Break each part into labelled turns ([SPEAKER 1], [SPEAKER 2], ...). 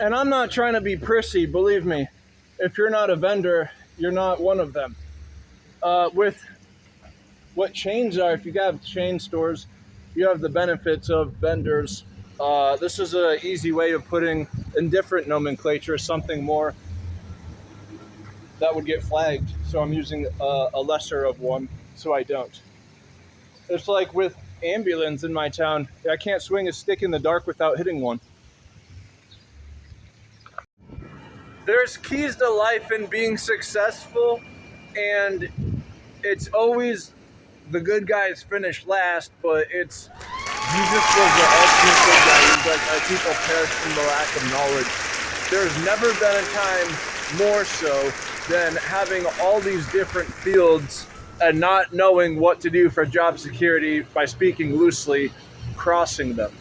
[SPEAKER 1] And I'm not trying to be prissy, believe me. If you're not a vendor, you're not one of them. With what chains are, if you have chain stores, you have the benefits of vendors. This is an easy way of putting in different nomenclature something more that would get flagged. So I'm using a lesser of one so I don't. It's like with ambulance in my town. I can't swing a stick in the dark without hitting one. There's keys to life in being successful, and it's always the good guys finish last, but it's Jesus was the ultimate good guy. He's like, my people perish from the lack of knowledge. There's never been a time more so than having all these different fields and not knowing what to do for job security, by speaking loosely, crossing them.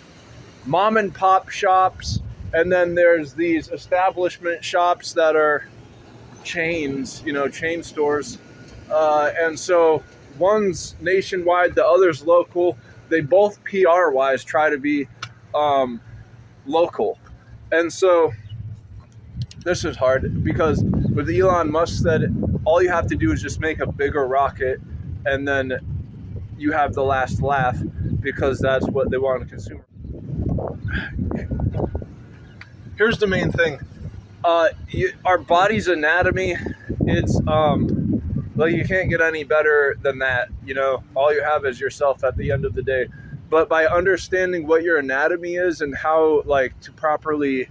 [SPEAKER 1] Mom and pop shops, and then there's these establishment shops that are chains, chain stores. And so one's nationwide, the other's local. They both PR-wise try to be local. And so this is hard because with Elon Musk said, all you have to do is just make a bigger rocket and then you have the last laugh, because that's what they want to consume. Here's the main thing. Our body's anatomy, it's like you can't get any better than that. All you have is yourself at the end of the day. But by understanding what your anatomy is and how to properly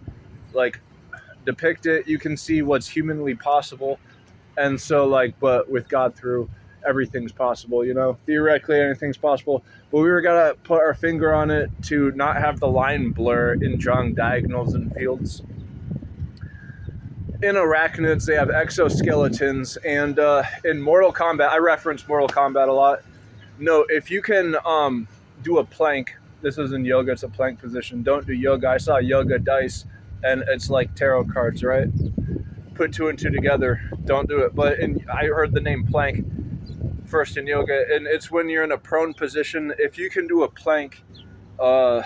[SPEAKER 1] depict it, you can see what's humanly possible. And so but with God through, everything's possible. Theoretically anything's possible, but we were gonna put our finger on it to not have the line blur in drawing diagonals in fields. In arachnids, they have exoskeletons, and in Mortal Kombat, I reference Mortal Kombat a lot. No, if you can do a plank, this isn't yoga, it's a plank position. Don't do yoga. I saw yoga dice, and it's like tarot cards, right? Put two and two together. Don't do it. But I heard the name plank first in yoga, and it's when you're in a prone position. If you can do a plank and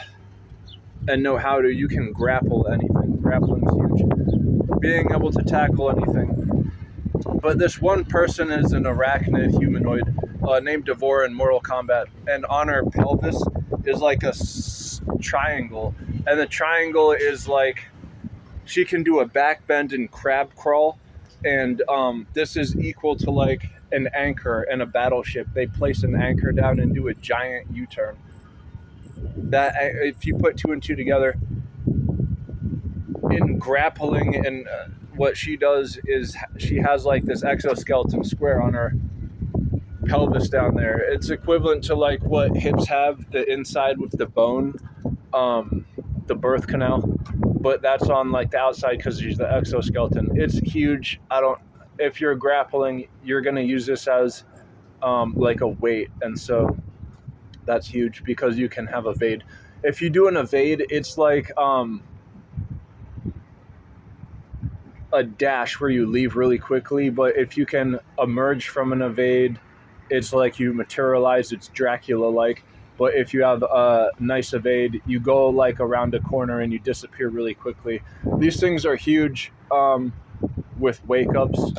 [SPEAKER 1] know how to, you can grapple anything. Grappling's huge. Being able to tackle anything. But this one person is an arachnid humanoid named Devora in Mortal Kombat, and on her pelvis is like a triangle, and the triangle is she can do a back bend and crab crawl, and this is equal to an anchor in a battleship. They place an anchor down and do a giant U-turn. That, if you put two and two together, in grappling, and what she does is she has this exoskeleton square on her pelvis down there. It's equivalent to what hips have, the inside with the bone, the birth canal, but that's on the outside because she's the exoskeleton. It's huge. If you're grappling, you're going to use this as a weight, and so that's huge because you can have evade. If you do an evade, it's a dash where you leave really quickly, but if you can emerge from an evade, it's you materialize. It's Dracula-like. But if you have a nice evade, you go around a corner and you disappear really quickly. These things are huge with wake-ups,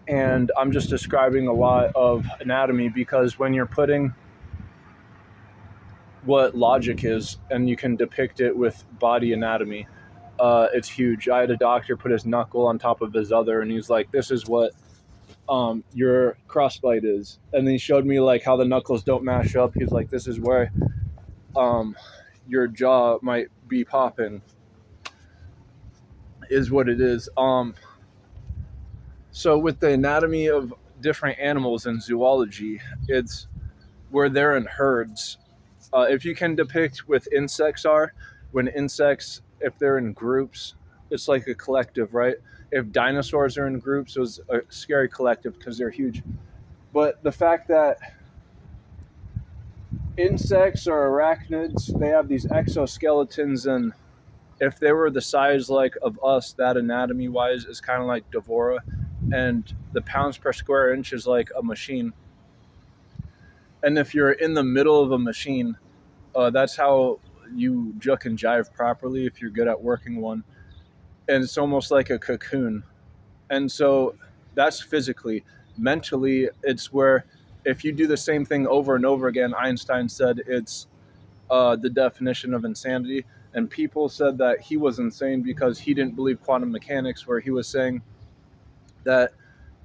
[SPEAKER 1] and I'm just describing a lot of anatomy because when you're putting what logic is and you can depict it with body anatomy, it's huge. I had a doctor put his knuckle on top of his other, and he's like, this is what your crossbite is. And then he showed me how the knuckles don't mash up. He's like, this is where your jaw might be popping, is what it is. So with the anatomy of different animals in zoology, it's where they're in herds. If you can depict with insects when insects, if they're in groups, it's like a collective, right? If dinosaurs are in groups, it was a scary collective because they're huge. But the fact that insects or arachnids, they have these exoskeletons, and if they were the size of us, that anatomy wise is kind of like Devora, and the pounds per square inch is like a machine. And if you're in the middle of a machine, that's how you juke and jive properly if you're good at working one. and it's almost like a cocoon. And so that's physically. Mentally, it's where if you do the same thing over and over again, Einstein said it's the definition of insanity. And people said that he was insane because he didn't believe quantum mechanics, where he was saying that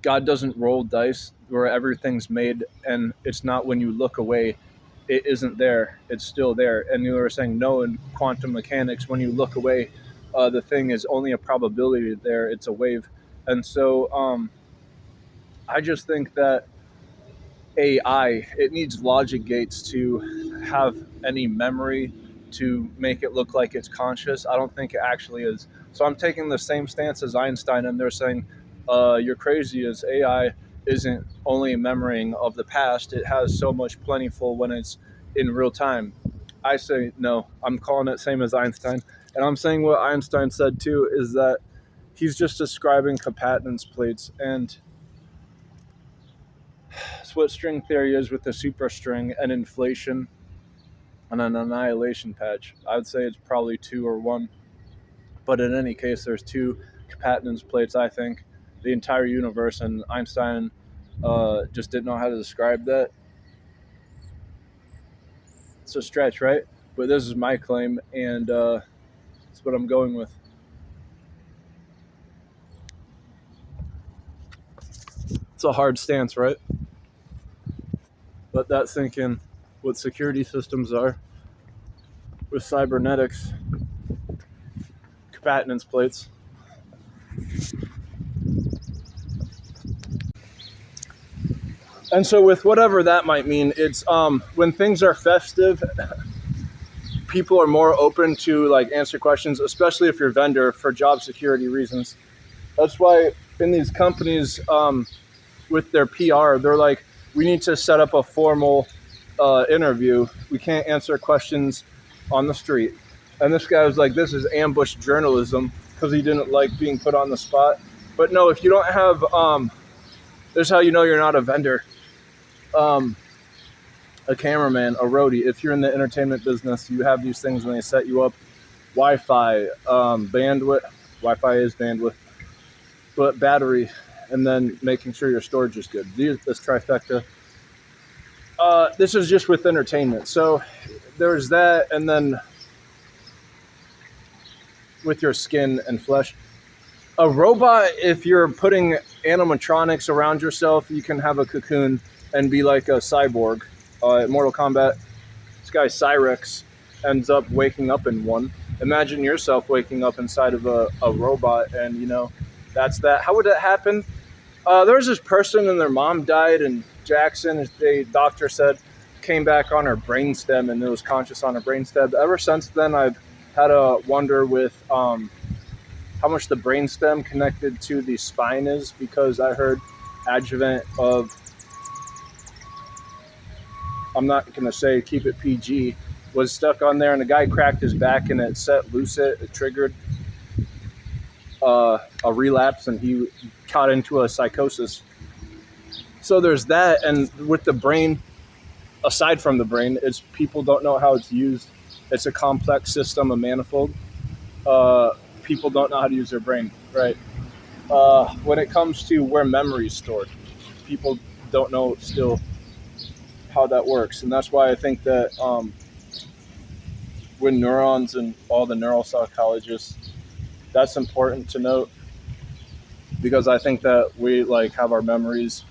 [SPEAKER 1] God doesn't roll dice where everything's made, and it's not when you look away, it isn't there, it's still there. And you were saying no, in quantum mechanics, when you look away, the thing is only a probability there, it's a wave. And so I just think that AI, it needs logic gates to have any memory to make it look like it's conscious. I don't think it actually is. So I'm taking the same stance as Einstein, and they're saying, you're crazy, as AI isn't only a memorying of the past, it has so much plentiful when it's in real time. I say no, I'm calling it same as Einstein. And I'm saying what Einstein said too is that he's just describing capacitance plates, and that's what string theory is with the superstring and inflation and an annihilation patch. I would say it's probably two or one. But in any case, there's two capacitance plates, I think, the entire universe, and Einstein just didn't know how to describe that. It's a stretch, right? But this is my claim, and that's what I'm going with. It's a hard stance, right? But that's thinking what security systems are with cybernetics, capacitance plates. And so with whatever that might mean, it's when things are festive, people are more open to like answer questions, especially if you're a vendor, for job security reasons. That's why in these companies, with their PR, they're like, we need to set up a formal interview. We can't answer questions on the street. And this guy was like, this is ambush journalism, because he didn't like being put on the spot. But no, if you don't have, this is how you know you're not a vendor. A cameraman, a roadie. If you're in the entertainment business, you have these things when they set you up. Wi-Fi, bandwidth. Wi-Fi is bandwidth, but battery, and then making sure your storage is good. This trifecta. This is just with entertainment. So there's that, and then with your skin and flesh. A robot, if you're putting animatronics around yourself, you can have a cocoon and be like a cyborg. Mortal Kombat, this guy Cyrex ends up waking up in one. Imagine yourself waking up inside of a robot, and you know, that's that. How would that happen? There was this person and their mom died, and Jackson, the doctor said, came back on her brainstem, and it was conscious on her brainstem. Ever since then, I've had a wonder with how much the brainstem connected to the spine is, because I heard adjuvant of, I'm not going to say keep it PG, was stuck on there, and the guy cracked his back, and it set loose it triggered a relapse, and he caught into a psychosis. So there's that, and with the brain, aside from the brain, it's people don't know how it's used. It's a complex system, a manifold. People don't know how to use their brain, right? When it comes to where memory is stored, people don't know still how that works. And that's why I think that when neurons and all the neuropsychologists, that's important to note, because I think that we like have our memories.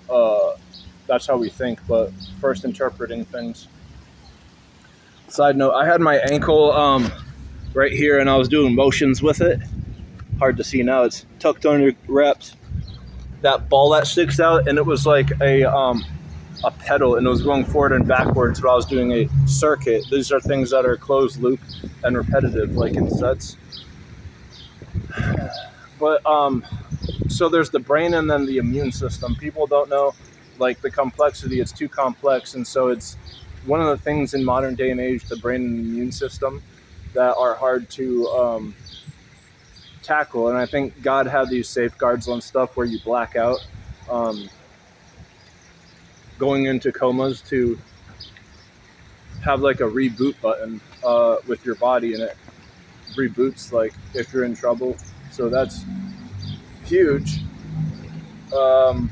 [SPEAKER 1] That's how we think, but first interpreting things. Side note, I had my ankle right here, and I was doing motions with it. Hard to see now. It's tucked under wraps. That ball that sticks out, and it was like a pedal, and it was going forward and backwards while I was doing a circuit. These are things that are closed loop and repetitive, like in sets. But so there's the brain and then the immune system. People don't know like the complexity. It's too complex, and so it's one of the things in modern day and age, the brain and the immune system, that are hard to tackle. And I think God had these safeguards on stuff where you black out, going into comas, to have like a reboot button with your body in it. reboots like if you're in trouble. So that's huge. Um,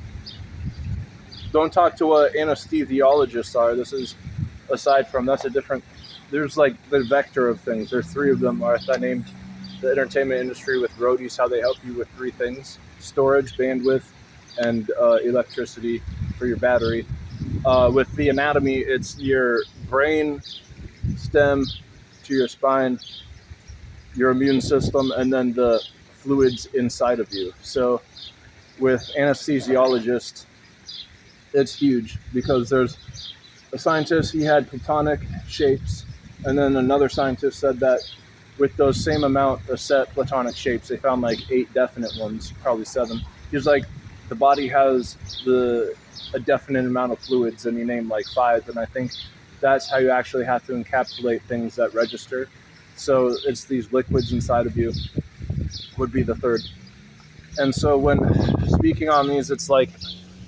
[SPEAKER 1] don't talk to what anesthesiologists are. This is aside from that's a different. There's like the vector of things. There's three of them. I named the entertainment industry with roadies how they help you with three things: storage, bandwidth, and electricity for your battery. With the anatomy, it's your brain stem to your spine, your immune system, and then the fluids inside of you. So with anesthesiologists, it's huge because there's a scientist, he had platonic shapes, and then another scientist said that with those same amount of set platonic shapes, they found like 8 definite ones, probably 7. He was like, the body has a definite amount of fluids, and he named like 5, and I think that's how you actually have to encapsulate things that register. So it's these liquids inside of you would be the third. And so when speaking on these, it's like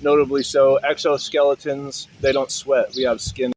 [SPEAKER 1] notably so exoskeletons, they don't sweat. We have skin.